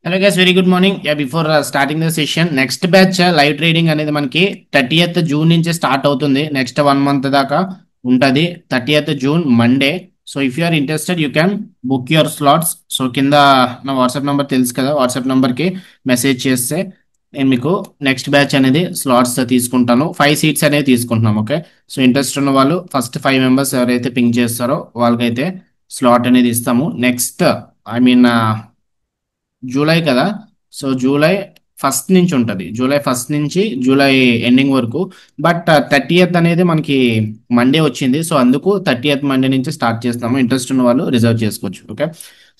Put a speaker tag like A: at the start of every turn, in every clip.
A: Hello guys, very good morning. Before starting the session, next batch live trading అనేది మనకి 30th June నుంచి start అవుతుంది. Next 1 month దాకా ఉంటుంది. 30th June Monday. So if you are interested you can book your slots. So కింద నా WhatsApp number తెలుసు కదా, వాట్సాప్ నెంబర్కి మెసేజ్ చేస్తే నేను మీకు నెక్స్ట్ బ్యాచ్ అనేది స్లాట్స్ తీసుకుంటాను. 5 seats అనేది తీసుకుంటున్నాం. ఓకే, సో ఇంట్రెస్ట్ ఉన్న వాళ్ళు ఫస్ట్ 5 members ఎవరైతే పింక్ చేస్తారో వాళ్ళకైతే స్లాట్ అనేది ఇస్తాము. నెక్స్ట్ ఐ మీన్ జూలై కదా, సో జూలై ఫస్ట్ నుంచి ఉంటుంది. జూలై ఫస్ట్ నుంచి జూలై ఎండింగ్ వరకు. బట్ 30th అనేది మనకి మండే వచ్చింది. సో అందుకు 30th మండే నుంచి స్టార్ట్ చేస్తాము. ఇంట్రెస్ట్ ఉన్న వాళ్ళు రిజర్వ్ చేసుకోవచ్చు. Okay,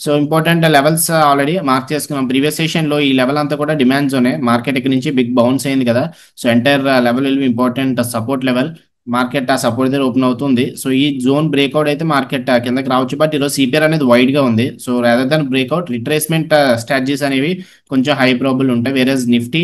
A: so important levels already mark చేసుకున్నాం. ప్రీవియస్ సెషన్లో ఈ లెవెల్ అంతా కూడా డిమాండ్ జోనే. మార్కెట్ ఇక్కడ నుంచి బిగ్ బౌన్స్ అయింది కదా, so entire level will be important support level. Market ఆ సపోర్ట్ దగ్గర ఓపెన్ అవుతుంది. సో ఈ జోన్ బ్రేక్అవుట్ అయితే మార్కెట్ కిందకి రావచ్చు. బట్ ఈరోజు సిపిఆర్ అనేది వైడ్ గా ఉంది. So rather than breakout, retracement strategies అనేవి కొంచెం హై ప్రాబుల్ ఉంటాయి. వేరే నిఫ్టీ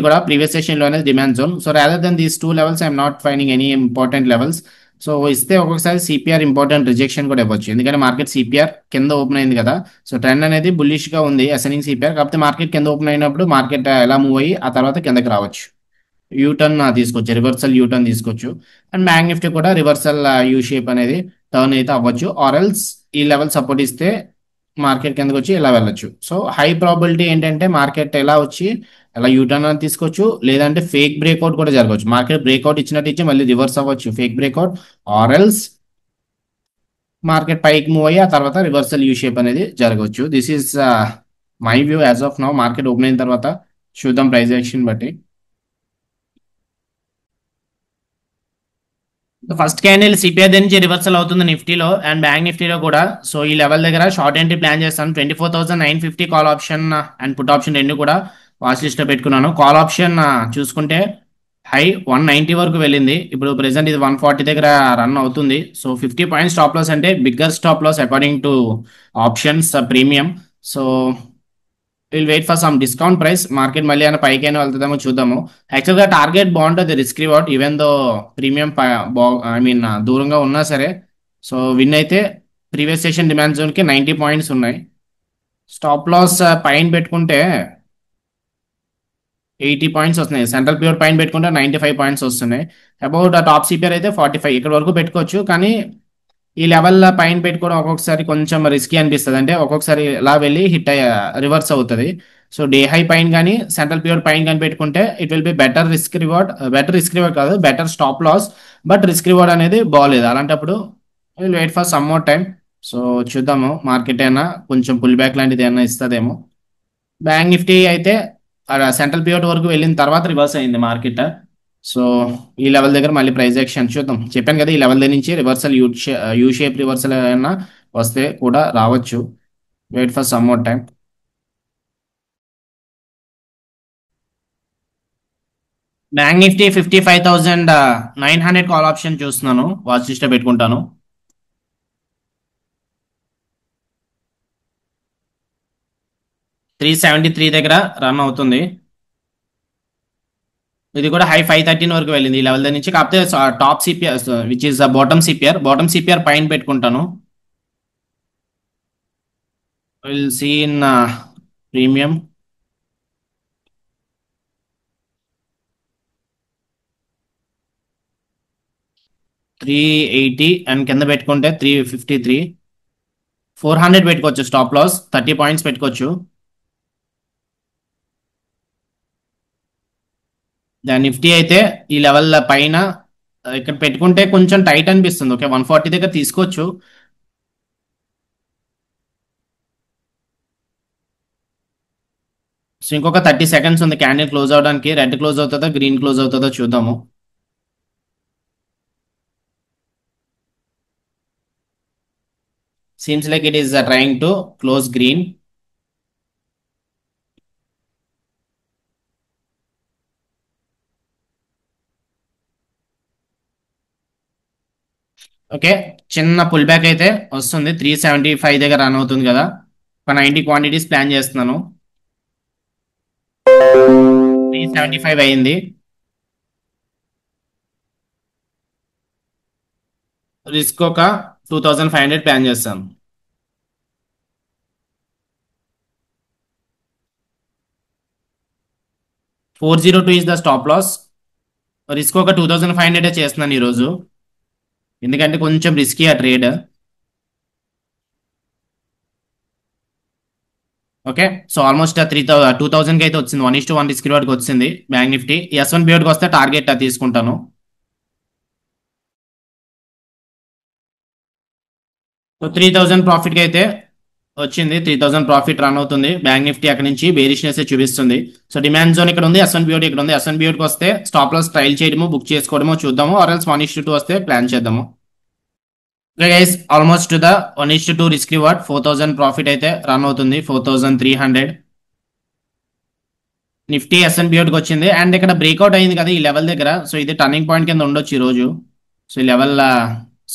A: కూడా ప్రీవియస్ సెషన్ లో అనేది demand zone. So rather than these 2 levels I'm not finding any important levels. So ఇస్తే ఒక్కొక్కసారి సిపిఆర్ ఇంపార్టెంట్ రిజెక్షన్ కూడా ఇవ్వచ్చు. ఎందుకంటే మార్కెట్ సిపిఆర్ కింద ఓపెన్ అయింది కదా, సో ట్రెండ్ అనేది బుల్లిష్ గా ఉంది అసెండింగ్ సిపిఆర్. కాకపోతే మార్కెట్ కింద ఓపెన్ అయినప్పుడు మార్కెట్ ఎలా మూవ్ అయ్యి ఆ తర్వాత కిందకి రావచ్చు. యూటర్న్ తీసుకోవచ్చు, రివర్సల్ యూటర్న్ తీసుకోవచ్చు. అండ్ బ్యాంక్ నిఫ్టీ కూడా రివర్సల్ యూ షేప్ అనేది టర్న్ అయితే అవ్వచ్చు. ఆర్ఎల్స్ ఈ లెవెల్ సపోర్ట్ ఇస్తే మార్కెట్ కిందకి వచ్చి ఇలా వెళ్ళొచ్చు. సో హై ప్రాబిలిటీ ఏంటంటే మార్కెట్ ఎలా వచ్చి అలా యూటర్న్ అని తీసుకోవచ్చు, లేదంటే ఫేక్ బ్రేక్అవుట్ కూడా జరగవచ్చు. మార్కెట్ బ్రేక్అవుట్ ఇచ్చినట్టు ఇచ్చి మళ్ళీ రివర్స్ అవ్వచ్చు, ఫేక్ బ్రేక్అవుట్. ఆర్ఎల్స్ మార్కెట్ పైకి మూవ్ అయ్యి ఆ తర్వాత రివర్సల్ యూ షేప్ అనేది జరగవచ్చు. This is my view as of now. Market open అయిన తర్వాత చూద్దాం ప్రైస్ యాక్షన్ బట్టి. ఫస్ట్ క్యాండిల్ సిపిఐ నుంచి రివర్సల్ అవుతుంది నిఫ్టీలో అండ్ బ్యాంక్ నిఫ్టీలో కూడా. సో ఈ లెవెల్ దగ్గర షార్ట్ ఎంట్రీ ప్లాన్ చేస్తాను. 24,950 call option and put option రెండు కూడా వాచ్ లిస్ట్ లో పెట్టుకున్నాను. కాల్ ఆప్షన్ చూసుకుంటే హై 190 వరకు వెళ్ళింది. ఇప్పుడు ప్రెసెంట్ ఇది 140 దగ్గర రన్ అవుతుంది. సో 50 points స్టాప్ లాస్ అంటే bigger stop loss according to options premium. So will wait for some discount price. Market మళ్ళీ అయినా పైకైనా వెళ్తుందేమో చూద్దాము. యాక్చువల్గా టార్గెట్ బాగుంటుంది, risk reward even though premium I mean దూరంగా ఉన్నా సరే. సో విన్ అయితే ప్రీవియస్ సెషన్ డిమాండ్ జోన్కి 90 points ఉన్నాయి. స్టాప్ లాస్ పైన పెట్టుకుంటే 80 points వస్తున్నాయి. సెంట్రల్ ప్యూర్ పైన పెట్టుకుంటే 95 points వస్తున్నాయి. అబౌట్ టాప్ సిపిఆర్ అయితే 45 ఇక్కడ వరకు పెట్టుకోవచ్చు. కానీ ఈ లెవెల్ పైన పెట్టుకోవడం ఒక్కొక్కసారి కొంచెం రిస్కీ అనిపిస్తుంది. అంటే ఒక్కొక్కసారి ఇలా వెళ్ళి హిట్ రివర్స్ అవుతుంది. సో డే హై పైన కానీ సెంట్రల్ ప్యూర్ పైన కానీ పెట్టుకుంటే it will be better risk reward కాదు, better stop loss. But risk reward అనేది బాగలేదు. అలాంటప్పుడు will wait for some more time. So చూద్దాము, మార్కెట్ అయినా కొంచెం పుల్ బ్యాక్ లాంటిది ఏమైనా ఇస్తుందేమో. బ్యాంక్ నిఫ్టీ అయితే సెంట్రల్ పివట్ వరకు వెళ్ళిన తర్వాత రివర్స్ అయింది మార్కెట్. సో ఈ లెవెల్ దగ్గర మళ్ళీ ప్రైస్ యాక్షన్ చూద్దాం. చెప్పాను కదా, ఈ లెవెల్ దగ్గర నుంచి రివర్సల్ యూ షేప్ రివర్సల్ ఏమైనా వస్తే కూడా రావచ్చు. Wait for some more time. Bank Nifty 55,900 call option చూస్తున్నాను, వాచ్ లిస్ట్ పెట్టుకుంటాను. 373 దగ్గర రన్ అవుతుంది. ఇది కూడా హై 513 వరకు వెళ్ళింది ఈ లెవెల్ దగ్గర నుంచి. కాకపోతే top CPR which is bottom CPR పైన పెట్టుకుంటాను. Will see in premium. $380 and కింద పెట్టుకుంటే 353. 400 పెట్టుకోవచ్చు స్టాప్ లాస్, 30 points పెట్టుకోవచ్చు. దాని నిఫ్టీ అయితే ఈ లెవెల్ పైన ఇక్కడ పెట్టుకుంటే కొంచెం టైట్ అనిపిస్తుంది. ఓకే, 140 దగ్గర తీసుకోవచ్చు. సో ఇంకొక 30 seconds ఉంది క్యాండిల్ క్లోజ్ అవడానికి. రెడ్ క్లోజ్ అవుతుందో గ్రీన్ క్లోజ్ అవుతుందో చూద్దాము. Seems like it is trying to close green. Okay, చిన్న పుల్ బ్యాక్ అయితే వస్తుంది. 375 దగ్గర రన్ అవుతుంది కదా, ఒక 90 quantities ప్లాన్ చేస్తున్నాను. 375 అయింది. రిస్క్ ఒక 2500 ప్లాన్ చేస్తాను. 402 is the stop loss. Risk ఒక 2500 చేస్తున్నాను ఈరోజు, ఎందుకంటే కొంచెం రిస్కీ ఆ ట్రేడ్. ఓకే, సో ఆల్మోస్ట్ 2000కి అయితే వచ్చింది. 1:1 రిస్క్ రివార్డ్కి వచ్చింది బ్యాంక్ నిఫ్టీ. S1 బియోడ్కి వస్తే టార్గెట్ తీసుకుంటాను. సో 3000 ప్రాఫిట్కి అయితే వచ్చింది. 3000 ప్రాఫిట్ రన్ అవుతుంది. బ్యాంక్ నిఫ్టీ అక్కడ నుంచి బేరిష్నెస్ చూపిస్తుంది. సో డిమాండ్ జోన్ ఇక్కడ ఉంది, S1 బియోడ్ ఇక్కడ ఉంది. S1 బియోడ్కి వస్తే స్టాప్ లాస్ ట్రైల్ చేయడము, బుక్ చేసుకోవడము చూద్దాము, ఆర్ ఎల్స్ 1:2 వస్తే ప్లాన్ చేద్దాము. Okay guys, almost the 1:2 risk reward 4000 profit అయితే రన్ అవుతుంది. 4300 నిఫ్టీ S1 బియోడ్కి వచ్చింది. అండ్ ఇక్కడ బ్రేక్అవుట్ అయింది కదా ఈ లెవెల్ దగ్గర. సో ఇది టర్నింగ్ పాయింట్ కింద ఉండొచ్చు ఈ రోజు. సో ఈ లెవెల్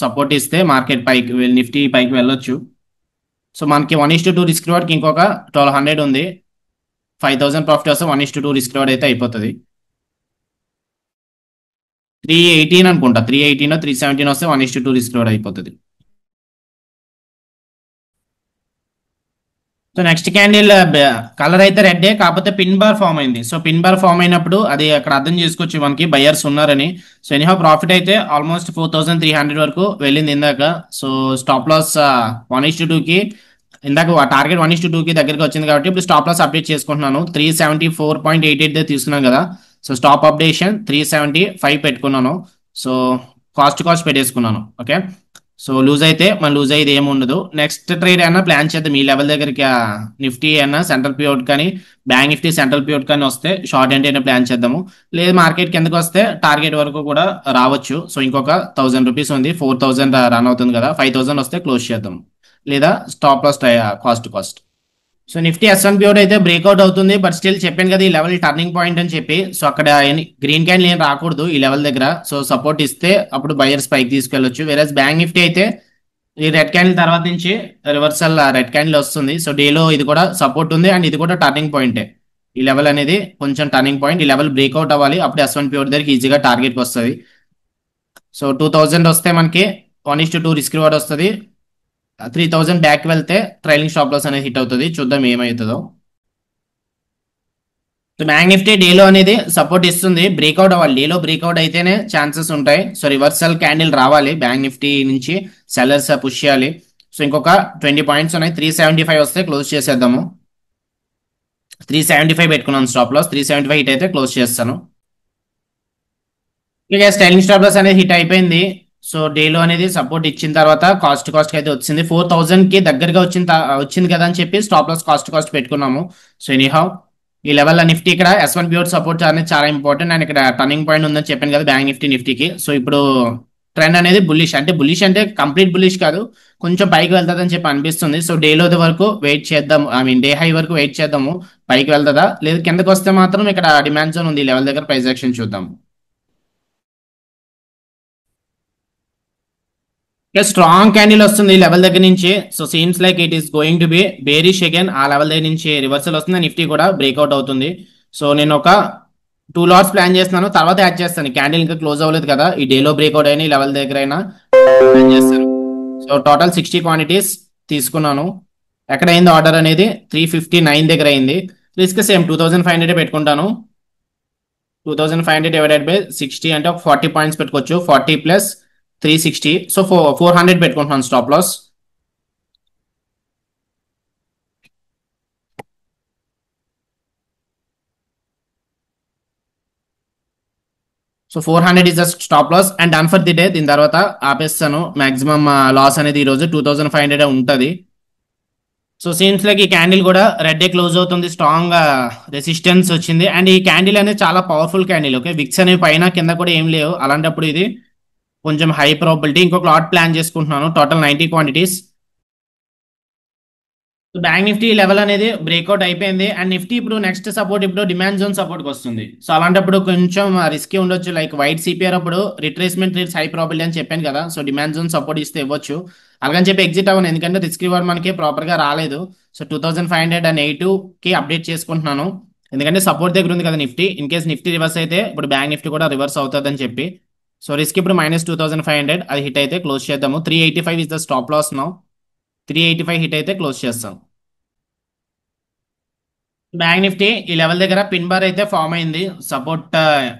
A: సపోర్ట్ ఇస్తే మార్కెట్ పైకి నిఫ్టీ పైకి వెళ్ళొచ్చు. సో మనకి 1:2 రిస్క్ రివార్డ్కి ఇంకొక 1200 ఉంది. 5000 ప్రాఫిట్ వస్తే 1:2 రిస్క్ రివార్డ్ అయితే అయిపోతుంది. 318 అనుకుంటా, 318 317 వస్తే 1:2 రిస్క్ రివార్డ్ అయిపోతుంది. సో నెక్స్ట్ క్యాండిల్ కలర్ అయితే రెడ్, కాకపోతే పిన్ బార్ ఫామ్ అయింది. సో పిన్ బార్ ఫామ్ అయినప్పుడు అది అక్కడ అర్థం చేసుకోవచ్చు మనకి బయర్స్ ఉన్నారని. సో ఎనీహౌ ప్రాఫిట్ అయితే ఆల్మోస్ట్ 4300 వరకు వెళ్ళింది ఇందాక. సో స్టాప్ లాస్ 1:2కి ఇందాక టార్గెట్ 1:2కి దగ్గరికి వచ్చింది కాబట్టి ఇప్పుడు స్టాప్ లాస్ అప్డేట్ చేసుకుంటున్నాను. 374.88 తీసుకున్నాను కదా. సో స్టాప్ అప్డేషన్ 375 పెట్టుకున్నాను. సో కాస్ట్ పెట్టేసుకున్నాను. ఓకే, సో లూజ్ అయితే మన లూజ్ అయ్యేది ఏమి ఉండదు. నెక్స్ట్ ట్రేడ్ అయినా ప్లాన్ చేద్దాం. ఈ లెవెల్ దగ్గరికి నిఫ్టీ అయినా సెంట్రల్ పివట్ కానీ బ్యాంక్ నిఫ్టీ సెంట్రల్ పివట్ కానీ వస్తే షార్ట్ ఎండ్ అయినా ప్లాన్ చేద్దాము. లేదు మార్కెట్ కిందకి వస్తే టార్గెట్ వరకు కూడా రావచ్చు. సో ఇంకొక 1000 రూపీస్ ఉంది, 4000 రన్ అవుతుంది కదా. 5000 వస్తే క్లోజ్ చేద్దాం, లేదా stop loss cost. So Nifty S1 బియోడ్ అయితే బ్రేక్అవుట్ అవుతుంది. బట్ స్టిల్ చెప్పాను కదా ఈ లెవెల్ టర్నింగ్ పాయింట్ అని చెప్పి. సో అక్కడ గ్రీన్ క్యాండిల్ ఏం రాకూడదు ఈ లెవెల్ దగ్గర. సో సపోర్ట్ ఇస్తే అప్పుడు బయర్స్ పైకి తీసుకెళ్ళొచ్చు. వేరే బ్యాంక్ నిఫ్టీ అయితే ఈ రెడ్ క్యాండిల్ తర్వాత నుంచి రివర్సల్ రెడ్ క్యాండిల్ వస్తుంది. సో డేలో ఇది కూడా సపోర్ట్ ఉంది అండ్ ఇది కూడా టర్నింగ్ పాయింటే. ఈ లెవెల్ అనేది కొంచెం టర్నింగ్ పాయింట్. ఈ లెవెల్ బ్రేక్అవుట్ అవ్వాలి, అప్పుడు S1 బియోడ్ దగ్గరికి ఈజీగా టార్గెట్కి వస్తుంది. సో 2000 వస్తే మనకి 1:2 రిస్క్ రివార్డ్ వస్తుంది. 3000 బ్యాక్ వెళ్తే ట్రైలింగ్ స్టాప్ లాస్ అనేది హిట్ అవుతుంది. చూద్దాం ఏమవుతుందో. సో బ్యాంక్ నిఫ్టీ డేలో అనేది సపోర్ట్ ఇస్తుంది. బ్రేక్అవుట్ అవ్వాలి, డేలో బ్రేక్అవుట్ అయితేనే ఛాన్సెస్ ఉంటాయి. సో రివర్సల్ క్యాండిల్ రావాలి బ్యాంక్ నిఫ్టీ నుంచి, సెల్లర్స్ పుష్ చేయాలి. సో ఇంకొక 20 పాయింట్స్ ఉన్నాయి. 375 వస్తే క్లోజ్ చేసేద్దాము. 375 పెట్టుకున్నాను స్టాప్ లాస్. 375 హిట్ అయితే క్లోజ్ చేస్తాను. ఇక ట్రైలింగ్ స్టాప్ లాస్ అనేది హిట్ అయిపోయింది. సో డేలో అనేది సపోర్ట్ ఇచ్చిన తర్వాత కాస్ట్ అయితే వచ్చింది. 4000కి దగ్గరగా వచ్చింది కదా అని చెప్పి స్టాప్ లాస్ కాస్ట్ పెట్టుకున్నాము. సో ఎనీహౌ ఈ లెవెల్ నిఫ్టీ ఇక్కడ S1 బియోడ్ సపోర్ట్ అనేది చాలా ఇంపార్టెంట్. అండ్ ఇక్కడ టర్నింగ్ పాయింట్ ఉందని చెప్పాను కదా బ్యాంక్ నిఫ్టీకి. సో ఇప్పుడు ట్రెండ్ అనేది బుల్లిష్ అంటే కంప్లీట్ బుల్లిష్ కాదు, కొంచెం పైకి వెళ్తుందని చెప్పి అనిపిస్తుంది. సో డేలో వరకు వెయిట్ చేద్దాం, ఐ మీన్ డే హై వరకు వెయిట్ చేద్దాము. పైకి వెళ్తుందా లేదు కిందకి వస్తే మాత్రం ఇక్కడ డిమాండ్ జోన్ ఉంది, ఈ లెవెల్ దగ్గర ప్రైస్ యాక్షన్ చూద్దాం. స్ట్రాంగ్ క్యాండిల్ వస్తుంది ఈ లెవెల్ దగ్గర నుంచి. So seems like it is going to be bearish again. ఆ లెవెల్ దగ్గర నుంచి రివర్సల్ వస్తుంది, నిఫ్టీ కూడా బ్రేక్అవుట్ అవుతుంది. సో నేను ఒక 2 లాట్స్ ప్లాన్ చేస్తున్నాను, తర్వాత యాడ్ చేస్తాను. క్యాండిల్ ఇంకా క్లోజ్ అవ్వలేదు కదా, ఈ డేలో బ్రేక్అవుట్ అయినా ఈ లెవెల్ దగ్గర అయినా ప్లాన్ చేస్తాను. సో టోటల్ 60 క్వాంటిటీస్ తీసుకున్నాను. ఎక్కడ అయింది ఆర్డర్ అనేది 359 దగ్గర అయింది. రిస్క్ సేమ్ 2500 పెట్టుకుంటాను. 2500 డివైడెడ్ బై 60 అంటే ఒక 40 పాయింట్స్ పెట్టుకోవచ్చు. 40 ప్లస్ 360, సో 400 పెట్టుకుంటున్నాను stop loss. So 400 is the stop loss and done for the day. దీని తర్వాత ఆపేస్తాను. మాక్సిమం లాస్ అనేది ఈ రోజు 2500 ఉంటుంది. సో సీన్స్ లైక్ ఈ క్యాండిల్ కూడా రెడ్ డే క్లోజ్ అవుతుంది, స్ట్రాంగ్ రెసిస్టెన్స్ వచ్చింది. అండ్ ఈ క్యాండిల్ అనేది చాలా పవర్ఫుల్ క్యాండిల్. ఓకే, విక్స్ అనేవి పైన కింద కూడా ఏం లేవు, అలాంటప్పుడు ఇది కొంచెం హై ప్రాబిలిటీ. ఇంకొక లాట్ ప్లాన్ చేసుకుంటున్నాను, total 90 quantities. Bank Nifty level అనేది బ్రేక్అవుట్ అయిపోయింది. అండ్ నిఫ్టీ ఇప్పుడు నెక్స్ట్ సపోర్ట్ ఇప్పుడు డిమాండ్ జోన్ సపోర్ట్కి వస్తుంది. సో అలాంటప్పుడు కొంచెం రిస్కీ ఉండొచ్చు. లైక్ వైట్ సిపిఆర్ అప్పుడు రిట్రేస్మెంట్ రేట్స్ హై ప్రాబిలిటీ అని చెప్పాను కదా. సో డిమాండ్ జోన్ సపోర్ట్ ఇస్తే ఇవ్వచ్చు, అలాగని చెప్పి ఎగ్జిట్ అవ్వను, ఎందుకంటే రిస్క్ రివార్డ్ మనకి ప్రాపర్గా రాలేదు. సో 2582కి అప్డేట్ చేసుకుంటున్నాను, ఎందుకంటే సపోర్ట్ దగ్గర ఉంది కదా Nifty. In case Nifty reverse అయితే ఇప్పుడు బ్యాంక్ నిఫ్టీ కూడా రివర్స్ అవుతుంది అని చెప్పి. సో రిస్క్ ఇప్పుడు -2500, అది హిట్ అయితే క్లోజ్ చేద్దాము. 385 is the stop loss now. 385 hit అయితే క్లోజ్ చేస్తాం. బ్యాంక్ నిఫ్టీ ఈ లెవెల్ దగ్గర పిన్ బార్ అయితే ఫామ్ అయింది. సపోర్ట్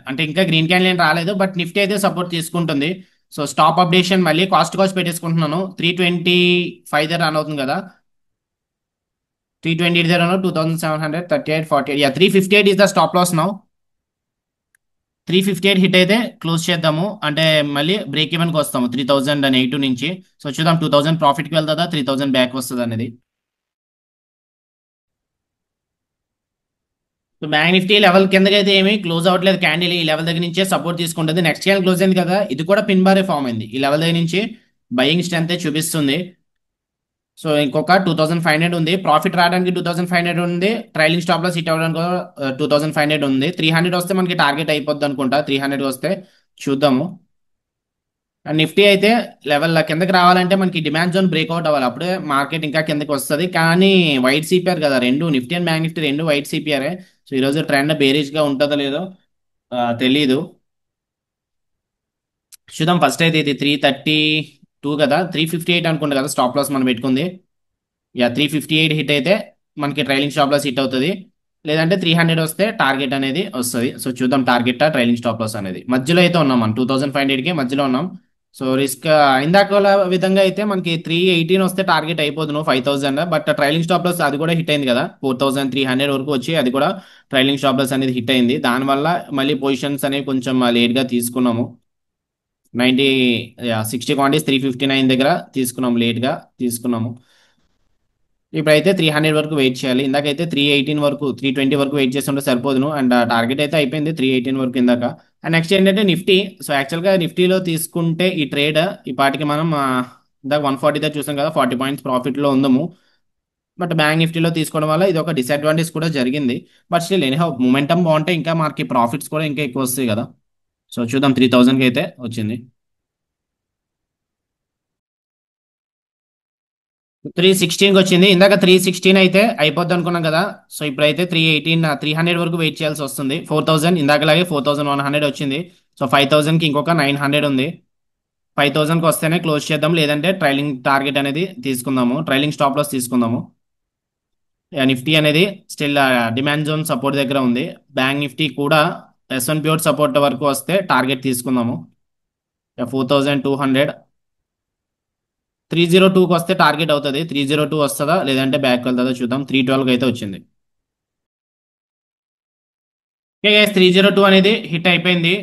A: అంటే ఇంకా గ్రీన్ క్యాండిల్ ఏం రాలేదు, బట్ నిఫ్టీ అయితే సపోర్ట్ తీసుకుంటుంది. సో స్టాప్ అప్డేషన్ మళ్ళీ కాస్ట్ పెట్టేసుకుంటున్నాను. 325 దగ్గర రన్ అవుతుంది కదా. 320 దగ్గర 2738 358 is the stop loss now. 358 hit అయితే క్లోజ్ చేద్దాము, అంటే మళ్ళీ బ్రేక్ ఈవెన్కి వస్తాము 3082 నుంచి. సో చూద్దాం 2000 ప్రాఫిట్కి వెళ్తుందా 3000 బ్యాక్ వస్తుంది అనేది. సో బ్యాంక్ నిఫ్టీ లెవెల్ కిందకి అయితే ఏమీ క్లోజ్ అవ్వట్లేదు. క్యాండిల్ ఈ లెవెల్ దగ్గర నుంచే సపోర్ట్ తీసుకుంటుంది. నెక్స్ట్ క్యాండిల్ క్లోజ్ అయింది కదా, ఇది కూడా పిన్ బారే ఫామ్ అయింది. ఈ లెవెల్ దగ్గర నుంచి బయింగ్ స్ట్రెంత్ చూపిస్తుంది. సో ఇంకొక 2500 ఉంది. ప్రాఫిట్ రావడానికి 2500 ఉంది. ట్రైలింగ్ స్టాప్ లాస్ హిట్ అవ్వడానికి 2500 ఉంది. 300 వస్తే మనకి టార్గెట్ అయిపోద్ది అనుకుంటా. 300 వస్తే చూద్దాము. అండ్ నిఫ్టీ అయితే లెవెల్ కిందకి రావాలంటే మనకి డిమాండ్ జోన్ బ్రేక్అవుట్ అవ్వాలి, అప్పుడే మార్కెట్ ఇంకా కిందకి వస్తుంది. కానీ వైట్ సిపిఆర్ కదా, రెండు నిఫ్టీ అండ్ బ్యాంక్ నిఫ్టీ రెండు వైట్ సిపిఆర్. సో ఈరోజు ట్రెండ్ బేరిష్ గా ఉంటుందో లేదో తెలీదు. చూద్దాం. ఫస్ట్ అయితే ఇది 332 కదా, 358 అనుకుంటా కదా స్టాప్ లాస్ మనం పెట్టుకుంది. 358 హిట్ అయితే మనకి ట్రైలింగ్ స్టాప్ లాస్ హిట్ అవుతుంది. లేదంటే 300 వస్తే టార్గెట్ అనేది వస్తుంది. సో చూద్దాం టార్గెట్ ట్రైలింగ్ స్టాప్ లాస్ అనేది. మధ్యలో అయితే ఉన్నాం మనం 2500కి మధ్యలో ఉన్నాం. సో రిస్క్ ఇందాక విధంగా అయితే మనకి 318 వస్తే టార్గెట్ అయిపోతుంది 5000. బట్ ట్రైలింగ్ స్టాప్ లాస్ అది కూడా హిట్ అయింది కదా, 4300 వరకు వచ్చి అది కూడా ట్రైలింగ్ స్టాప్ లాస్ అనేది హిట్ అయింది. దానివల్ల మళ్ళీ పొజిషన్స్ అనేవి కొంచెం లేట్గా తీసుకున్నాము. 90 60 క్వాంటిటీస్ 359 దగ్గర తీసుకున్నాము, లేట్గా తీసుకున్నాము. ఇప్పుడైతే 300 వరకు వెయిట్ చేయాలి. ఇందాకైతే 318 వరకు 320 వరకు వెయిట్ చేస్తుంటే సరిపోదును. అండ్ టార్గెట్ అయితే అయిపోయింది 318 వరకు ఇందాక. అండ్ నెక్స్ట్ ఏంటంటే నిఫ్టీ. సో యాక్చువల్గా నిఫ్టీలో తీసుకుంటే ఈ ట్రేడ్ ఈ పాటికి మనం ఇందాక 140 దగ్గర చూసాం కదా, 40 పాయింట్స్ ప్రాఫిట్లో ఉందాము. బట్ బ్యాంక్ నిఫ్టీలో తీసుకోవడం వల్ల ఇది ఒక డిసడ్వాంటేజ్ కూడా జరిగింది. బట్ స్టిల్ ఎనీహౌ మొమెంటం బాగుంటే ఇంకా మనకి ప్రాఫిట్స్ కూడా ఇంకా ఎక్కువ వస్తాయి కదా. సో చూద్దాం 3000కి అయితే వచ్చింది. 316కి వచ్చింది. ఇందాక 316 అయితే అయిపోద్ది అనుకున్నాం కదా. సో ఇప్పుడైతే 300 వరకు వెయిట్ చేయాల్సి వస్తుంది. 4000 ఇందాకలాగే 4100 వచ్చింది. సో 5000కి ఇంకొక 900 ఉంది. 5000కి వస్తేనే క్లోజ్ చేద్దాం, లేదంటే ట్రైలింగ్ టార్గెట్ అనేది తీసుకుందాము, ట్రైలింగ్ స్టాప్ లాస్ తీసుకుందాము. నిఫ్టీ అనేది స్టిల్ డిమాండ్ జోన్ సపోర్ట్ దగ్గర ఉంది. బ్యాంక్ నిఫ్టీ కూడా S&P సపోర్ట్ వరకు వస్తే టార్గెట్ తీసుకుందాము. 4200 302కి వస్తే టార్గెట్ అవుతుంది. 302 వస్తుందా లేదంటే బ్యాక్ వెళ్తుందా చూద్దాం. 312కి అయితే వచ్చింది. ఓకే గైస్, 302 అనేది హిట్ అయిపోయింది.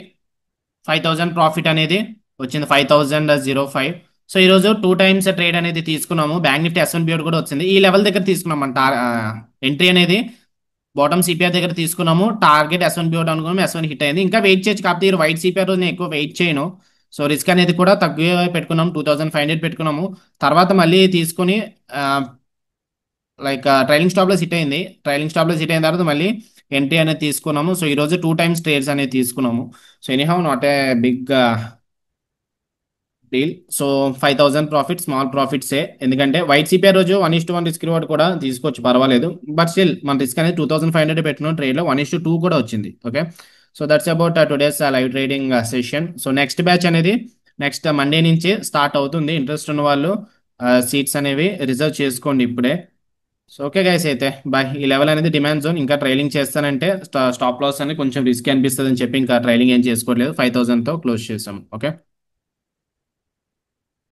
A: 5000 ప్రాఫిట్ అనేది వచ్చింది, 5005. సో ఈరోజు 2 టైమ్స్ ట్రేడ్ అనేది తీసుకున్నాము. బ్యాంక్ నిఫ్టీ S&P కూడా వచ్చింది. ఈ లెవెల్ దగ్గర తీసుకున్నాం మన ఎంట్రీ అనేది బాటమ్ సిపిఆర్ దగ్గర తీసుకున్నాము. టార్గెట్ S&P అనుకున్నాము, S1 హిట్ అయింది. ఇంకా వెయిట్ చేయొచ్చు, కాకపోతే ఈ వైట్ సిపిఆర్ నేను ఎక్కువ వెయిట్ చేయను. సో రిస్క్ అనేది కూడా తక్కువ పెట్టుకున్నాము, 2500 పెట్టుకున్నాము. తర్వాత మళ్ళీ తీసుకుని like trailing stop loss hit అయింది. ట్రైలింగ్ స్టాప్ లాస్ హిట్ అయిన తర్వాత మళ్ళీ ఎంట్రీ అనేది తీసుకున్నాము. సో ఈరోజు 2 టైమ్స్ ట్రేడ్స్ అనేది తీసుకున్నాము. So anyhow not a big deal. So 5000 profit small ప్రాఫిట్సే, ఎందుకంటే వైట్ సిపిఆర్ రోజు 1:1 రిస్క్ రివార్డ్ కూడా తీసుకోవచ్చు, పర్వాలేదు. బట్ స్టిల్ మన రిస్క్ అనేది 2500 పెట్టిన ట్రేడ్లో 1:2 కూడా వచ్చింది. Okay, so that's about today's live trading session. So next batch అనేది నెక్స్ట్ మండే నుంచి స్టార్ట్ అవుతుంది. ఇంట్రెస్ట్ ఉన్న వాళ్ళు సీట్స్ అనేవి రిజర్వ్ చేసుకోండి ఇప్పుడే. సో ఓకే గైస్, అయితే బాయ్. ఈ లెవెల్ అనేది డిమాండ్ జోన్. ఇంకా ట్రైలింగ్ చేస్తానంటే స్టాప్ లాస్ అని కొంచెం రిస్క్ అనిపిస్తుంది అని చెప్పి ఇంకా ట్రైలింగ్ ఏం చేసుకోవట్లేదు. 5000తో క్లోజ్ చేసాం. ఓకే.